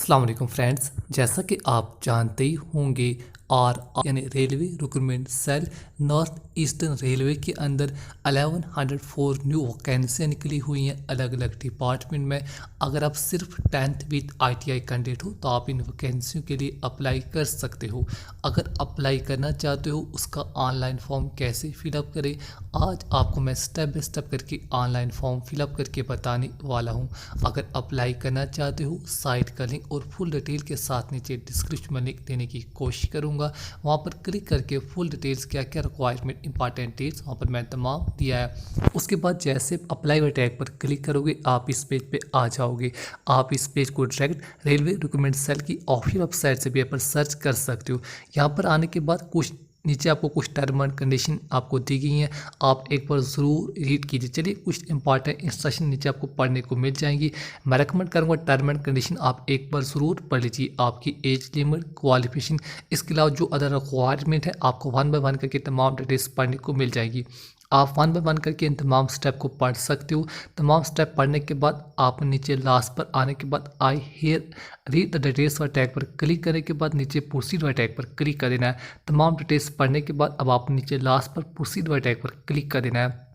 अस्सलाम वालेकुम फ्रेंड्स, जैसा कि आप जानते ही होंगे और यानी railway recruitment cell north eastern railway के अंदर 1104 न्यू वैकेंसियाँ निकली हुई हैं अलग अलग डिपार्टमेंट में। अगर आप सिर्फ 10th विद ITI कैंडिडेट हो तो आप इन वैकेंसियों के लिए अप्लाई कर सकते हो। अगर अप्लाई करना चाहते हो उसका ऑनलाइन फॉर्म कैसे फिलअप करें, आज आपको मैं स्टेप बाय स्टेप करके ऑनलाइन फॉर्म फिलअप करके बताने वाला हूँ। अगर अप्लाई करना चाहते हो साइट का लिंक और फुल डिटेल के साथ नीचे डिस्क्रिप्शन में लिंक देने की कोशिश करूँगा। वहाँ पर क्लिक करके फुल डिटेल्स क्या क्या रिक्वायरमेंट इंपॉर्टेंट डेट्स वहाँ पर मैं तमाम दिया है। उसके बाद जैसे अप्लाई वाले टैग पर क्लिक करोगे आप इस पेज पे आ जाओगे। आप इस पेज को डायरेक्ट रेलवे रिक्रूटमेंट सेल की ऑफिशियल वेबसाइट से भी यहाँ पर सर्च कर सकते हो। यहाँ पर आने के बाद कुछ नीचे आपको कुछ टर्म एंड कंडीशन आपको दी गई हैं, आप एक बार ज़रूर रीड कीजिए। चलिए कुछ इंपॉर्टेंट इंस्ट्रक्शन नीचे आपको पढ़ने को मिल जाएंगी। मैं रेकमेंड करूँगा टर्म एंड कंडीशन आप एक बार ज़रूर पढ़ लीजिए। आपकी एज लिमिट, क्वालिफिकेशन, इसके अलावा जो अदर रिक्वायरमेंट है आपको वन बाय वन करके तमाम डिटेल्स पढ़ने को मिल जाएगी। आप वन बाय वन करके इन तमाम स्टेप को पढ़ सकते हो। तमाम स्टेप पढ़ने के बाद आप नीचे लास्ट पर आने के बाद I hear read the details वाले टैग पर क्लिक करने के बाद नीचे प्रोसीड वाले टैग पर क्लिक कर देना है। तमाम डिटेल्स पढ़ने के बाद अब आप नीचे लास्ट पर प्रोसीड वाले टैग पर क्लिक कर देना है।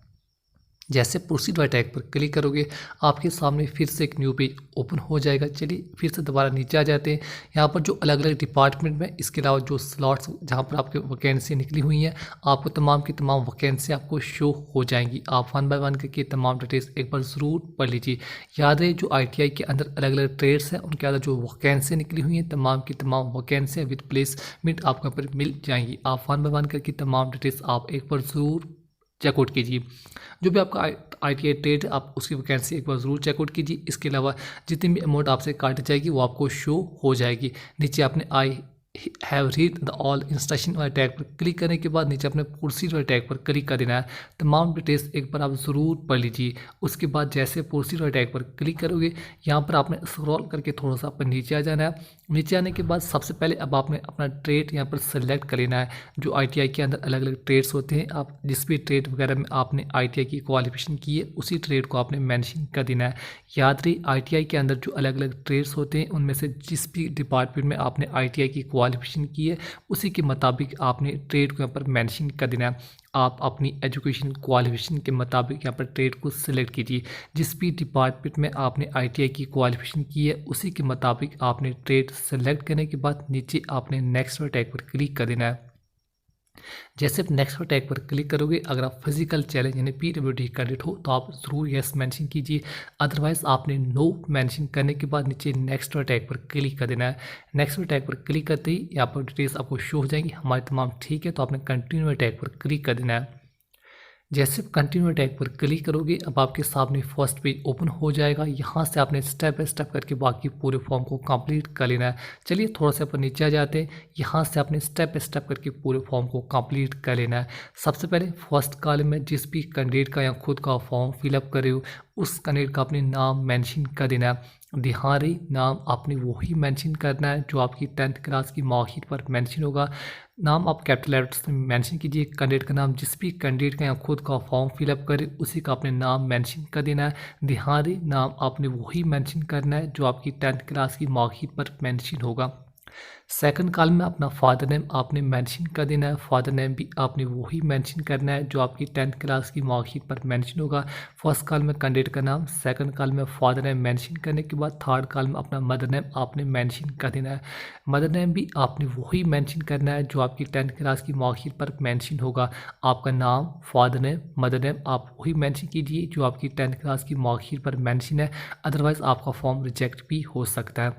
जैसे प्रोसीड वाले टैग पर क्लिक करोगे आपके सामने फिर से एक न्यू पेज ओपन हो जाएगा। चलिए फिर से दोबारा नीचे आ जाते हैं। यहाँ पर जो अलग अलग डिपार्टमेंट में, इसके अलावा जो स्लॉट्स जहाँ पर आपकी वैकेंसी निकली हुई हैं आपको तमाम की तमाम वैकेंसी आपको शो हो जाएंगी। आप वन बाय वन करके तमाम डिटेल्स एक बार ज़रूर पढ़ लीजिए। याद रहे जो ITI के अंदर अलग अलग ट्रेड्स हैं उनके अंदर जो वैकेंसी निकली हुई हैं तमाम की तमाम वैकेंसियाँ विद प्लेसमेंट आपको यहाँ पर मिल जाएंगी। आप वन बाय वन करके तमाम डिटेल्स आप एक बार ज़रूर चेकआउट कीजिए। जो भी आपका ITI ट्रेड आप उसकी वैकेंसी एक बार ज़रूर चेकआउट कीजिए। इसके अलावा जितनी भी अमाउंट आपसे काटी जाएगी वो आपको शो हो जाएगी। नीचे आपने I have read the all instruction वाले टैग पर क्लिक करने के बाद नीचे अपने प्रोसीड वाले टैग पर क्लिक कर देना है। तमाम डिटेल्स एक बार आप ज़रूर पढ़ लीजिए। उसके बाद जैसे प्रोसीड वाले टैग पर क्लिक करोगे यहाँ पर आपने स्क्रॉल करके थोड़ा सा ऊपर नीचे आ जाना है। नीचे आने के बाद सबसे पहले अब आपने अपना ट्रेड यहाँ पर सेलेक्ट कर लेना है। जो ITI के अंदर अलग अलग ट्रेड्स होते हैं, आप जिस भी ट्रेड वगैरह में आपने ITI की क्वालिफिकेशन की है उसी ट्रेड को आपने मेंशन कर देना है। याद रही ITI के अंदर जो अलग अलग ट्रेड्स होते हैं उनमें से जिस भी डिपार्टमेंट में आपने ITI की क्वालिफिकेशन की है उसी के मुताबिक आपने ट्रेड को यहाँ पर मेंशन कर देना है। आप अपनी एजुकेशन क्वालिफिकेशन के मुताबिक यहाँ पर ट्रेड को सिलेक्ट कीजिए। जिस भी डिपार्टमेंट में आपने ITI की क्वालिफिकेशन की है उसी के मुताबिक आपने ट्रेड सेलेक्ट करने के बाद नीचे आपने नेक्स्ट वाले टैग पर क्लिक कर देना है। जैसे आप नेक्स्ट पर टैग पर क्लिक करोगे अगर आप फिजिकल चैलेंज यानी PWD कैंडिडेट हो तो आप ज़रूर यस मेंशन कीजिए। अदरवाइज़ आपने नो मेंशन करने के बाद नीचे नेक्स्ट पर टैग पर क्लिक कर देना है। नेक्स्ट पर टैग पर क्लिक करते ही यहाँ पर डिटेल्स आपको शो हो जाएंगी हमारे तमाम ठीक है, तो आपने कंटिन्यू टैग पर क्लिक कर देना है। जैसे कंटिन्यू टैग पर क्लिक करोगे अब आपके सामने फर्स्ट पेज ओपन हो जाएगा। यहाँ से आपने स्टेप बाय स्टेप करके बाकी पूरे फॉर्म को कंप्लीट कर लेना है। चलिए थोड़ा सा ऊपर नीचे आ जाते हैं। यहाँ से आपने स्टेप बाय स्टेप करके पूरे फॉर्म को कंप्लीट कर लेना है। सबसे पहले फर्स्ट कॉलम में जिस भी कैंडिडेट का या खुद का फॉर्म फिलअप करे हो उस कैंडिडेट का अपने नाम मेंशन कर देना है। ध्यान रही नाम आपने वही मेंशन करना है जो आपकी 10th क्लास की मार्कशीट पर मेंशन होगा। नाम आप कैपिटल लेटर्स में मेंशन कीजिए। कैंडिडेट का नाम जिस भी कैंडिडेट का या खुद का फॉर्म फिलअप करे उसी का अपने नाम मेंशन कर देना है। ध्यान रही नाम आपने वही मेंशन करना है जो आपकी 10th क्लास की मार्कशीट पर मेंशन होगा। सेकंड कॉलम में अपना फादर नेम आपने मेंशन कर देना है। फादर नेम भी आपने वही मेंशन करना है जो आपकी 10th क्लास की मार्कशीट पर मेंशन होगा। फर्स्ट कॉलम में कैंडिडेट का नाम, सेकंड कॉलम में फादर नेम मेंशन करने के बाद थर्ड कॉलम में अपना मदर नेम आपने मेंशन कर देना है। मदर नेम भी आपने वही मेंशन करना है जो आपकी 10th क्लास की मार्कशीट पर मेंशन होगा। आपका नाम, फादर नेम, मदर नेम आप वही मेंशन कीजिए जो आपकी 10th क्लास की मार्कशीट पर मेंशन है, अदरवाइज़ आपका फॉर्म रिजेक्ट भी हो सकता है।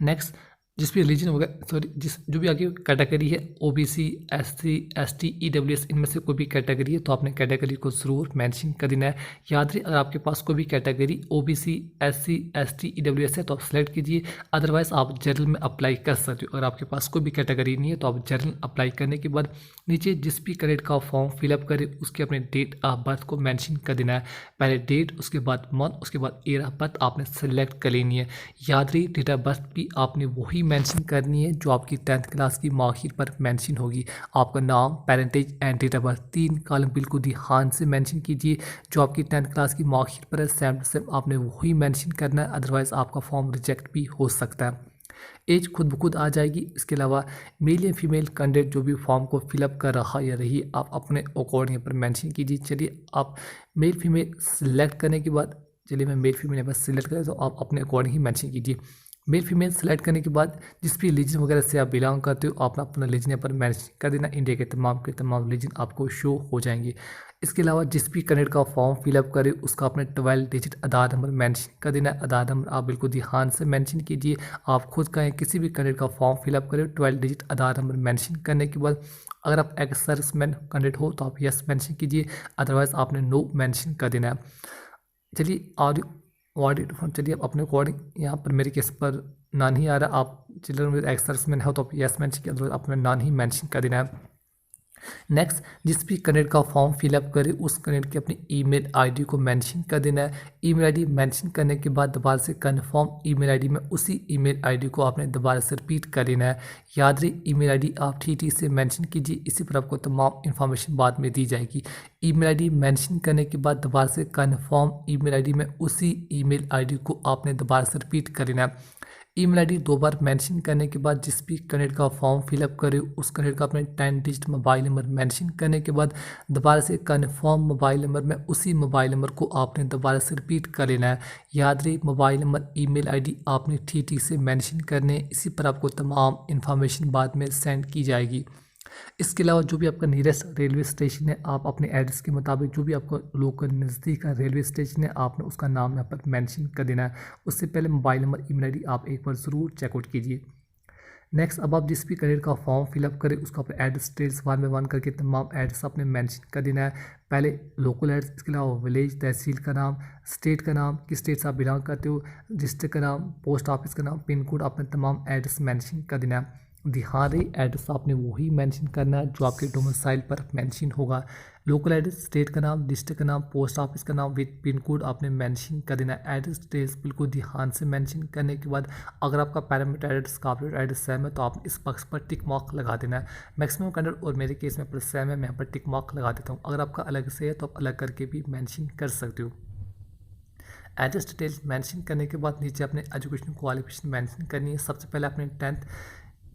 नेक्स्ट जिस भी रिलीजन होगा जो भी आगे कैटेगरी है OBC, SC, ST, EWS इनमें से कोई भी कैटेगरी है तो आपने कैटेगरी को ज़रूर मेंशन कर देना है। याद रहे अगर आपके पास कोई भी category OBC, SC, ST, EWS है तो आप सेलेक्ट कीजिए, अदरवाइज़ आप जनरल में अप्लाई कर सकते हो। अगर आपके पास कोई भी कैटेगरी नहीं है तो आप जनरल अप्लाई करने के बाद नीचे जिस भी कैंडिडेट का फॉर्म फिलअप करे उसके अपने डेट ऑफ बर्थ को मेंशन कर देना है। पहले डेट, उसके बाद मंथ, उसके बाद ईयर ऑफ बर्थ आपने सेलेक्ट कर लेनी है। याद रही डेट ऑफ बर्थ भी आपने वही वही मेंशन करनी है जो आपकी 10th क्लास की मार्कशीट पर मेंशन होगी। आपका नाम, parentage and date of birth 3 column बिल्कुल ध्यान से मेंशन कीजिए। जो आपकी 10th क्लास की मार्कशीट पर है सेम टू सेम आपने वही मेंशन करना है, अदरवाइज़ आपका फॉर्म रिजेक्ट भी हो सकता है। एज खुद ब खुद आ जाएगी। इसके अलावा मेल या फीमेल कैंडिडेट जो भी फॉर्म को फिलअप कर रहा या रही आप अपने अकॉर्डिंग पर मेंशन कीजिए। चलिए आप मेल फीमेल सेलेक्ट करने के बाद, चलिए मैं मेल फीमेल बस सिलेक्ट करें तो आप अपने अकॉर्डिंग ही मेंशन कीजिए। मेल फीमेल सेलेक्ट करने के बाद जिस भी रीजन वगैरह से आप बिलोंग करते हो आप अपना रीजन यहाँ पर मेंशन कर देना। इंडिया के तमाम रीजन आपको शो हो जाएंगे। इसके अलावा जिस भी कैंडिडेट का फॉर्म फिलअप करे उसका अपने 12 डिजिट आधार नंबर मेंशन कर देना। आधार नंबर आप बिल्कुल ध्यान से मेंशन कीजिए। आप खुद कहें किसी भी कैंडिडेट का फॉर्म फिलअप करें 12 डिजिट आधार नंबर मेंशन करने के बाद अगर आप एक्स सर्विसमैन कैंडिडेट हो तो आप यस मेंशन कीजिए, अदरवाइज आपने नो मेंशन कर देना है। चलिए ऑडिट चलिए आप अपने अकॉर्डिंग, यहाँ पर मेरे केस पर नाम ही आ रहा, आप चिल्ड्रन विद एक्स सर्विसमैन हो तो आप यस मेंशन कीजिए, अदरवाइज अपना नाम ही मेंशन कर देना है। नेक्स्ट, जिस भी कैंडिडेट का फॉर्म फिलअप करे उस कैंडिडेट की अपनी ईमेल आईडी को मेंशन कर देना है। ईमेल आईडी मेंशन करने के बाद दोबारा से कंफर्म ईमेल आईडी में उसी ईमेल आईडी को आपने दोबारा से रिपीट कर लेना है। याद रहे ईमेल आईडी आप ठीक से मेंशन कीजिए, इसी पर आपको तमाम इन्फॉर्मेशन बाद में दी जाएगी। ईमेल आईडी मेंशन करने के बाद दोबारा से कंफर्म ईमेल आईडी में उसी ईमेल आईडी को आपने दोबारा से रिपीट कर लेना है। ईमेल आईडी 2 बार मेंशन करने के बाद जिस भी कैंडिडेट का फॉर्म फिलअप करे उस कैंडिडेट का अपने 10 डिजिट मोबाइल नंबर मेंशन करने के बाद दोबारा से कंफर्म मोबाइल नंबर में उसी मोबाइल नंबर को आपने दोबारा से रिपीट कर लेना है। याद रहे मोबाइल नंबर ईमेल आईडी आपने ठीक से मेंशन करने, इसी पर आपको तमाम इन्फॉर्मेशन बाद में सेंड की जाएगी। इसके अलावा जो भी आपका नियरेस्ट रेलवे स्टेशन है आप अपने एड्रेस के मुताबिक जो भी आपका लोकल नज़दीक का रेलवे स्टेशन है आपने उसका नाम यहाँ पर मेंशन कर देना है। उससे पहले मोबाइल नंबर ईमेल आईडी आप एक बार ज़रूर चेकआउट कीजिए। नेक्स्ट, अब आप जिस भी कैंडिडेट का फॉर्म फिलअप करें उसका अपने एड्रेस डिटेल्स 1 बाय 1 करके तमाम एड्रेस आपने मेंशन कर देना है। पहले लोकल एड्रेस, इसके अलावा विलेज, तहसील का नाम, स्टेट का नाम, किस स्टेट से आप बिलोंग करते हो, डिस्ट्रिक्ट का नाम, पोस्ट ऑफिस का नाम, पिन कोड, आपने तमाम एड्रेस मेंशन कर देना है। ध्यान रहे एड्रेस आपने वही मेंशन करना है जो आपके डोमिसाइल पर मेंशन होगा। लोकल एड्रेस, स्टेट का नाम, डिस्ट्रिक्ट का नाम, पोस्ट ऑफिस का नाम विद पिन कोड आपने मेंशन कर देना है। एड्रेस डिटेल्स बिल्कुल ध्यान से मेंशन करने के बाद अगर आपका parameter address corporate address same है तो आप इस बॉक्स पर टिक मार्क लगा देना है। मैक्सिमम कैंडिडेट और मेरे केस में पर सेम है, मैं यहाँ पर टिक मार्क लगा देता हूँ। अगर आपका अलग से है तो आप अलग करके भी मेंशन कर सकते हो। एड्रेस डिटेल्स मेंशन करने के बाद नीचे अपने एजुकेशन क्वालिफिकेशन मेंशन करनी है। सबसे पहले अपने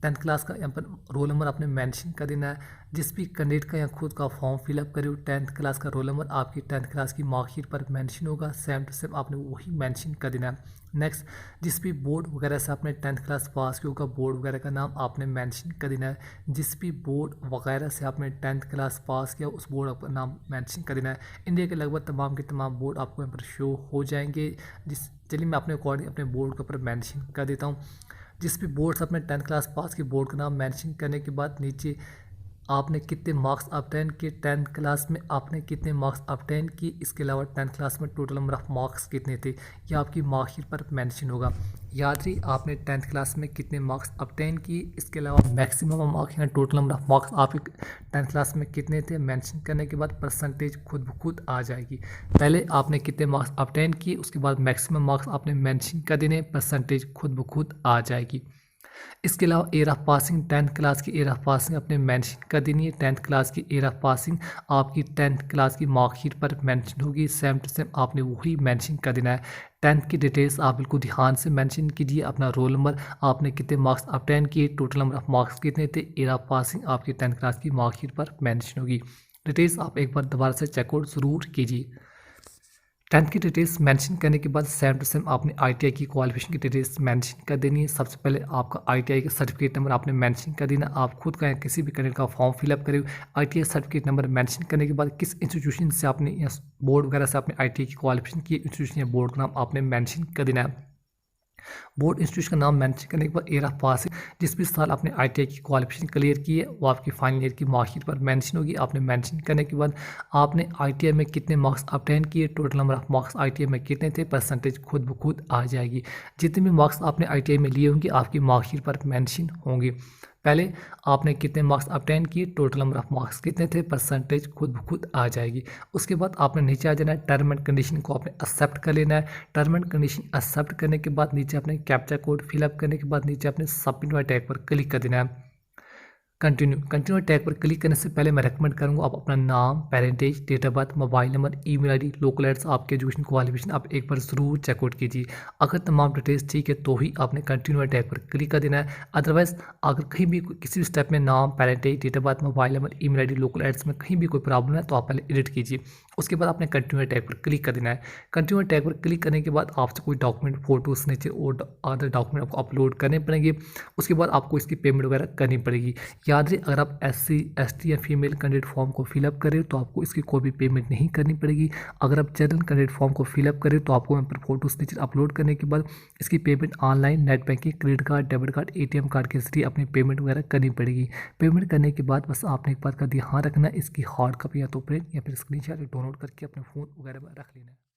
10th क्लास का यहाँ पर रोल नंबर आपने मेंशन कर देना है। जिस भी कैंडिडेट का यहाँ खुद का फॉर्म फिलअप करे 10th क्लास का रोल नंबर आपकी 10th क्लास की मार्कशीट पर मेंशन होगा, सेम टू सेम आपने वही मेंशन कर देना है। नेक्स्ट, जिस भी बोर्ड वगैरह से आपने 10th क्लास पास किया होगा बोर्ड वगैरह का नाम आपने मेंशन कर देना है। जिस भी बोर्ड वगैरह से आपने 10th क्लास पास किया उस बोर्ड का नाम मेंशन कर देना है। इंडिया के लगभग तमाम के तमाम बोर्ड आपको यहाँ पर शो हो जाएंगे। चलिए मैं अपने अकॉर्डिंग अपने बोर्ड के ऊपर मेंशन कर देता हूँ। जिस भी बोर्ड से अपने 10th क्लास पास की बोर्ड का नाम मेंशन करने के बाद नीचे आपने कितने मार्क्स ऑब्टेन किए, 10th क्लास में आपने कितने मार्क्स ऑब्टेन किए, इसके अलावा 10th क्लास में टोटल नंबर ऑफ मार्क्स कितने थे ये आपकी मार्कशीट पर मेंशन होगा। याद रही आपने 10th क्लास में कितने मार्क्स ऑब्टेन किए, इसके अलावा मैक्सिमम मार्क्स या टोटल नंबर ऑफ मार्क्स आपके 10th क्लास में कितने थे मेंशन करने के बाद परसेंटेज खुद ब खुद आ जाएगी। पहले आपने कितने मार्क्स ऑब्टेन किए उसके बाद मैक्सिमम मार्क्स आपने मेंशन कर देने, परसेंटेज खुद ब खुद आ जाएगी। इसके अलावा year of passing 10th class की ईयर ऑफ पासिंग आपने मेंशन कर देनी है। 10th क्लास की ईयर ऑफ पासिंग आपकी 10th क्लास की मार्कशीट पर मेंशन होगी, सेम टू सेम आपने वही मेंशन कर देना है। 10th की डिटेल्स आप बिल्कुल ध्यान से मेंशन कीजिए, अपना रोल नंबर, आपने कितने मार्क्स ऑब्टेन किए, टोटल नंबर ऑफ मार्क्स कितने थे, ईयर ऑफ पासिंग आपकी 10th क्लास की मार्कशीट पर मेंशन होगी। डिटेल्स आप एक बार दोबारा से चेकआउट ज़रूर कीजिए। 10th की डिटेल्स मेंशन करने के बाद सेम टू सेम आपने ITI की क्वालिफिकेशन की डिटेल्स मेंशन कर देनी है। सबसे पहले आपका ITI का सर्टिफिकेट नंबर आपने मेंशन कर देना। आप खुद का किसी भी कैंडिडेट का फॉर्म फिलअप करें ITI सर्टिफिकेट नंबर मेंशन करने के बाद किस इंस्टीट्यूशन से आपने या बोर्ड वगैरह से आपने ITI की क्वालिफिकेशन की इंस्टीट्यूशन या बोर्ड का नाम आपने मेंशन कर देना है। बोर्ड इंस्टीट्यूशन का नाम मेंशन करने के बाद ईयर ऑफ पासिंग जिस भी साल आपने ITI की क्वालिफिकेशन क्लियर की है वो आपकी फाइनल ईयर की मार्कशीट पर मेंशन होगी। आपने मेंशन करने के बाद आपने ITI में कितने मार्क्स ऑब्टेन किए, total number of marks ITI में कितने थे, परसेंटेज खुद ब खुद आ जाएगी। जितने भी मार्क्स आपने ITI में लिए होंगे आपकी मार्कशीट पर मेंशन होंगे। पहले आपने कितने मार्क्स ऑब्टेन किए, टोटल नंबर ऑफ मार्क्स कितने थे, परसेंटेज खुद ब खुद आ जाएगी। उसके बाद आपने नीचे आ जाना है, टर्म एंड कंडीशन को आपने एक्सेप्ट कर लेना है। टर्म एंड कंडीशन एक्सेप्ट करने के बाद नीचे आपने कैप्चा कोड फिलअप करने के बाद नीचे आपने सबमिट वाले टैग पर क्लिक कर देना है। कंटिन्यू टैग पर क्लिक करने से पहले मैं रेकमेंड करूंगा आप अपना नाम, parentage, date of birth, mobile number, email ID, local address, आपके एजुकेशन क्वालिफिकेशन आप एक बार ज़रूर चेकआउट कीजिए। अगर तमाम डिटेल्स ठीक है तो ही आपने कंटिन्यू टैग पर क्लिक कर देना है। अदरवाइज अगर कहीं भी किसी भी स्टेप में नाम, parentage, date of birth, mobile number, email ID, local address में कहीं भी कोई प्रॉब्लम है तो आप पहले एडिट कीजिए। उसके बाद आपने कंटिन्यू टैग पर क्लिक कर देना है। कंटिन्यू टैग पर क्लिक करने के बाद आपसे कोई डॉक्यूमेंट, फोटो, सिग्नेचर और अदर डॉक्यूमेंट आपको अपलोड करने पड़ेंगे। उसके बाद आपको इसकी पेमेंट वगैरह करनी पड़ेगी। याद रहे अगर आप SC ST या फीमेल कैंडिडेट फॉर्म को फिलअप करें तो आपको इसकी कोई भी पेमेंट नहीं करनी पड़ेगी। अगर आप जनरल कैंडिडेट फॉर्म को फिलअप करें तो आपको यहाँ पर फोटो, सिग्नेचर अपलोड करने के बाद इसकी payment online net banking, credit card, debit card, ATM card के जरिए अपनी पेमेंट वगैरह करनी पड़ेगी। पेमेंट करने के बाद बस आपने एक बात का ध्यान रखना, इसकी हार्ड कॉपी या तो प्रिंट या फिर स्क्रीनशॉट डाउनलोड करके अपने फ़ोन वगैरह में रख लेना है।